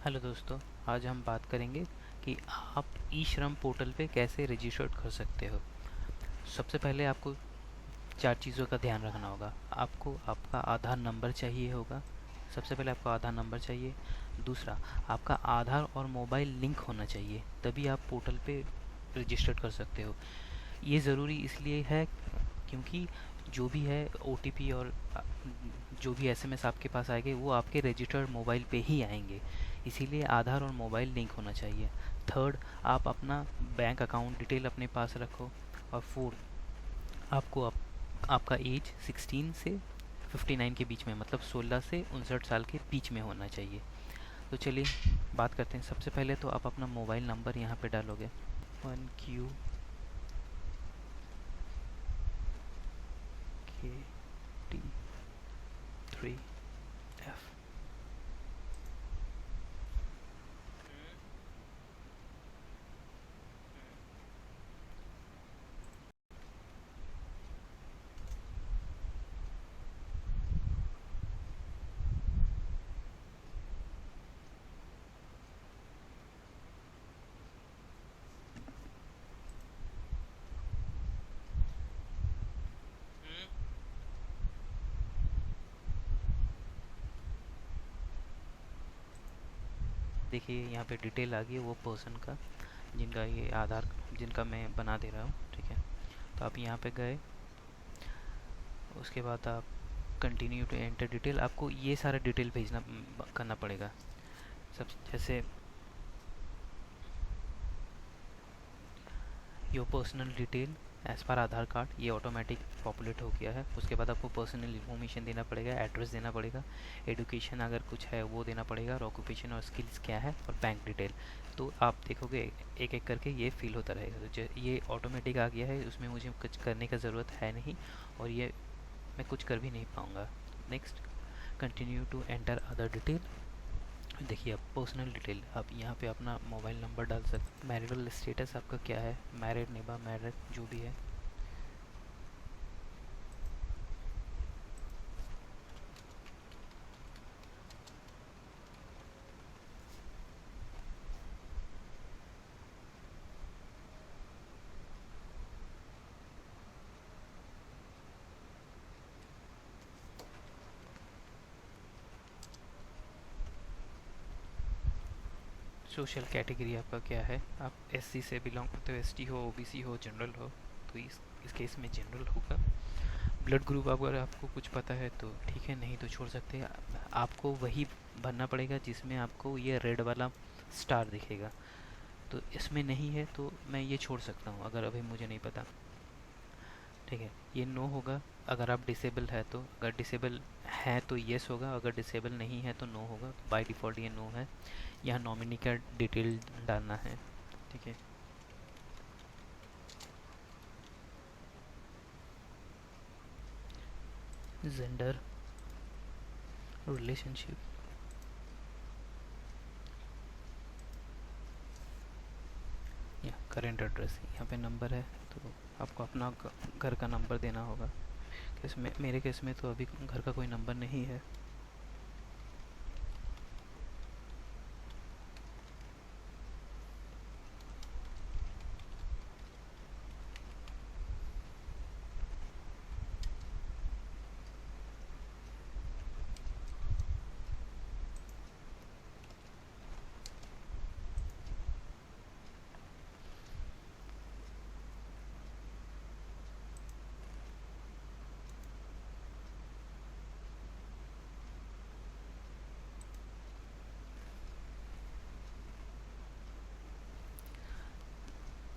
Hello दोस्तों। आज हम बात करेंगे कि आप ई श्रम पोर्टल पे कैसे रजिस्टर्ड कर सकते हो। सबसे पहले आपको चार चीज़ों का ध्यान रखना होगा। आपको आपका आधार नंबर चाहिए होगा। सबसे पहले आपको आधार नंबर चाहिए। दूसरा, आपका आधार और मोबाइल लिंक होना चाहिए, तभी आप पोर्टल पे रजिस्टर्ड कर सकते हो। ये ज़रूरी इसलिए है क्योंकि जो भी है ओटीपी और जो भी एसएमएस आपके पास आएंगे वो आपके रजिस्टर्ड मोबाइल पे ही आएंगे। इसीलिए आधार और मोबाइल लिंक होना चाहिए। थर्ड, आप अपना बैंक अकाउंट डिटेल अपने पास रखो। और फोर्थ, आपको आपका एज 16 से 59 के बीच में, मतलब 16 से 59 साल के बीच में होना चाहिए। तो चलिए बात करते हैं। सबसे पहले तो आप अपना मोबाइल नंबर यहाँ पे डालोगे। 1QT3F। देखिए यहाँ पे डिटेल आ गई है वो पर्सन का, जिनका ये आधार, जिनका मैं बना दे रहा हूँ। ठीक है, तो आप यहाँ पे गए। उसके बाद आप कंटिन्यू टू एंटर डिटेल, आपको ये सारा डिटेल भेजना करना पड़ेगा। सब जैसे your personal detail as per Aadhaar card, ये ऑटोमेटिक पॉपुलेट हो गया है। उसके बाद आपको पर्सनल इन्फॉर्मेशन देना पड़ेगा, एड्रेस देना पड़ेगा, एडुकेशन अगर कुछ है वो देना पड़ेगा, और ऑक्यूपेशन और स्किल्स क्या है, और बैंक डिटेल। तो आप देखोगे एक एक करके ये फिल होता रहेगा। तो ये ऑटोमेटिक आ गया है, उसमें मुझे कुछ करने का ज़रूरत है नहीं, और ये मैं कुछ कर भी नहीं पाऊँगा। Next, continue to enter other detail. देखिए, अब पर्सनल डिटेल आप यहाँ पे अपना मोबाइल नंबर डाल सकते। मैरिटल स्टेटस आपका क्या है, मैरिड, निभा, मैरिड, जो भी है। सोशल कैटेगरी आपका क्या है, आप एससी से बिलोंग करते हो, एसटी हो, ओबीसी हो, जनरल हो, तो इस केस में जनरल होगा। ब्लड ग्रुप अगर आपको कुछ पता है तो ठीक है, नहीं तो छोड़ सकते हैं। आपको वही भरना पड़ेगा जिसमें आपको ये रेड वाला स्टार दिखेगा। तो इसमें नहीं है तो मैं ये छोड़ सकता हूँ अगर अभी मुझे नहीं पता। ठीक है, ये नो होगा अगर आप डिसेबल है तो। अगर डिसेबल है तो येस होगा, अगर डिसेबल नहीं है तो नो होगा। बाय डिफ़ॉल्ट ये नो है। यहाँ नॉमिनी का डिटेल डालना है। ठीक है, जेंडर, रिलेशनशिप, या करेंट एड्रेस। यहाँ पे नंबर है तो आपको अपना घर का नंबर देना होगा। इसमें मेरे केस में तो अभी घर का कोई नंबर नहीं है।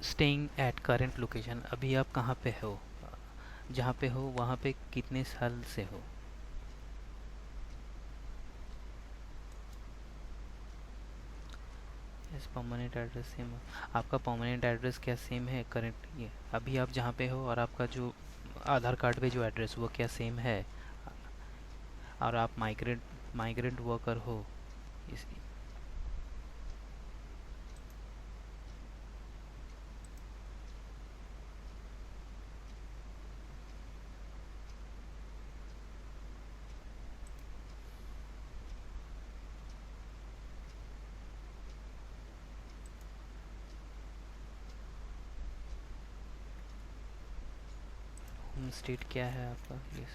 स्टेइंग एट करेंट लोकेशन, अभी आप कहाँ पे हो, जहाँ पे हो वहाँ पे कितने साल से हो। यस, परमानेंट एड्रेस सेम हो। आपका परमानेंट एड्रेस क्या सेम है करेंट, ये अभी आप जहाँ पे हो, और आपका जो आधार कार्ड पे जो एड्रेस वो क्या सेम है। और आप माइग्रेंट माइग्रेंट वर्कर हो। इस स्टेट क्या है आपका, ये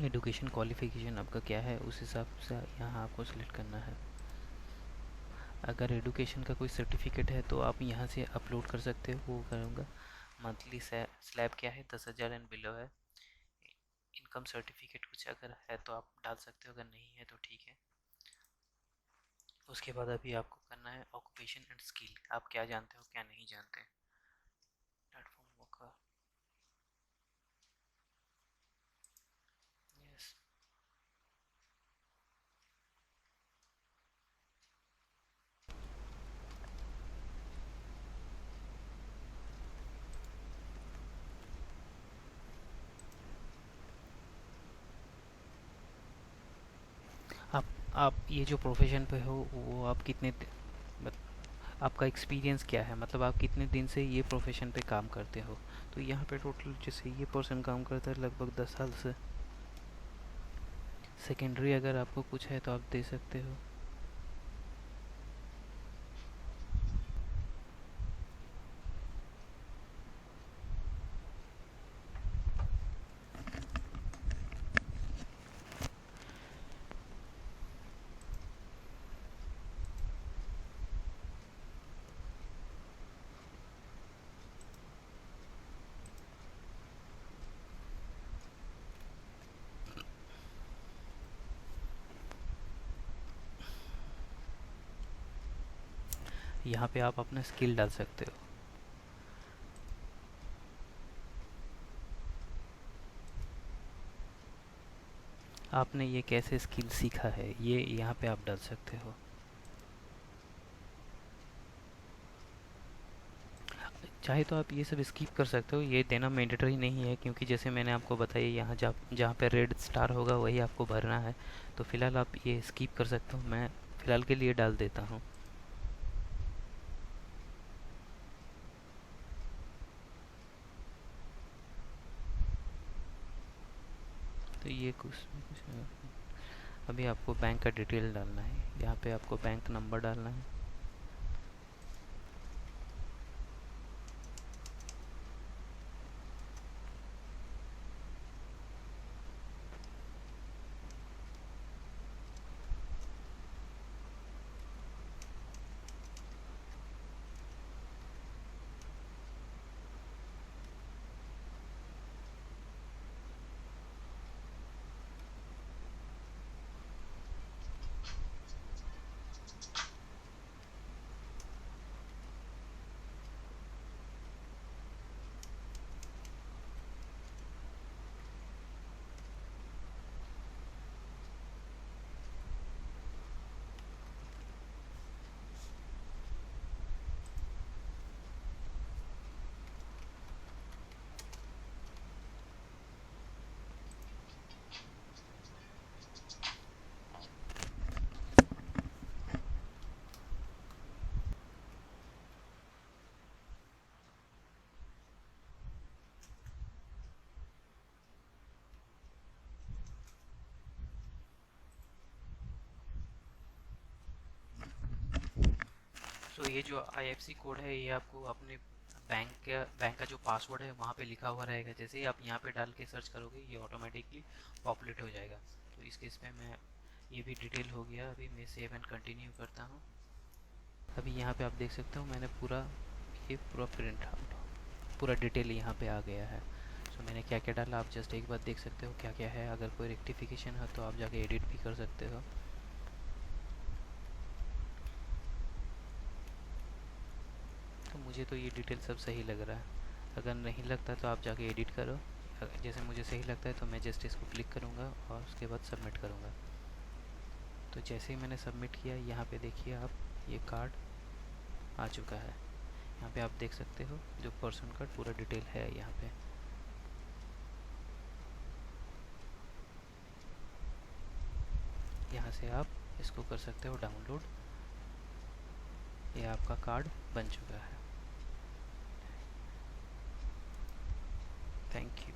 एजुकेशन क्वालिफिकेशन आपका क्या है, उस हिसाब से यहाँ आपको सेलेक्ट करना है। अगर एजुकेशन का कोई सर्टिफिकेट है तो आप यहाँ से अपलोड कर सकते हो, वो करूँगा। मंथली स्लैब क्या है, 10,000 एंड बिलो है। इनकम सर्टिफिकेट कुछ अगर है तो आप डाल सकते हो, अगर नहीं है तो ठीक है। उसके बाद अभी आपको करना है ऑक्यूपेशन एंड स्किल, आप क्या जानते हो क्या नहीं जानते। प्लेटफॉर्म का यस, आप ये जो प्रोफेशन पे हो वो आप आपका एक्सपीरियंस क्या है, मतलब आप कितने दिन से ये प्रोफेशन पे काम करते हो। तो यहाँ पे टोटल जैसे ये पर्सन काम करता है लगभग 10 साल से। सेकेंडरी अगर आपको कुछ है तो आप दे सकते हो। यहाँ पे आप अपना स्किल डाल सकते हो। आपने ये कैसे स्किल सीखा है ये यहाँ पे आप डाल सकते हो। चाहे तो आप ये सब स्किप कर सकते हो, ये देना मैंडेटरी नहीं है, क्योंकि जैसे मैंने आपको बताया यहाँ जहाँ पे रेड स्टार होगा वही आपको भरना है। तो फिलहाल आप ये स्किप कर सकते हो, मैं फ़िलहाल के लिए डाल देता हूँ। तो ये कुछ अभी आपको बैंक का डिटेल डालना है, यहाँ पे आपको बैंक नंबर डालना है। तो ये जो IFC कोड है ये आपको अपने बैंक का जो पासवर्ड है वहाँ पे लिखा हुआ रहेगा। जैसे ही आप यहाँ पे डाल के सर्च करोगे ये ऑटोमेटिकली पॉपुलेट हो जाएगा। तो इस केस में मैं ये भी डिटेल हो गया, अभी मैं सेव एंड कंटिन्यू करता हूँ। अभी यहाँ पे आप देख सकते हो मैंने ये पूरा प्रिंट आउट पूरा डिटेल यहाँ पे आ गया है। सो मैंने क्या क्या डाला आप जस्ट एक बार देख सकते हो क्या क्या है। अगर कोई रेक्टिफिकेशन है तो आप जाके एडिट भी कर सकते हो। तो मुझे तो ये डिटेल सब सही लग रहा है। अगर नहीं लगता तो आप जाके एडिट करो। जैसे मुझे सही लगता है तो मैं जस्ट इसको क्लिक करूँगा और उसके बाद सबमिट करूँगा। तो जैसे ही मैंने सबमिट किया यहाँ पे देखिए आप, ये कार्ड आ चुका है। यहाँ पे आप देख सकते हो जो पर्सन कार्ड पूरा डिटेल है यहाँ पे। यहाँ से आप इसको कर सकते हो डाउनलोड। ये आपका कार्ड बन चुका है। Thank you.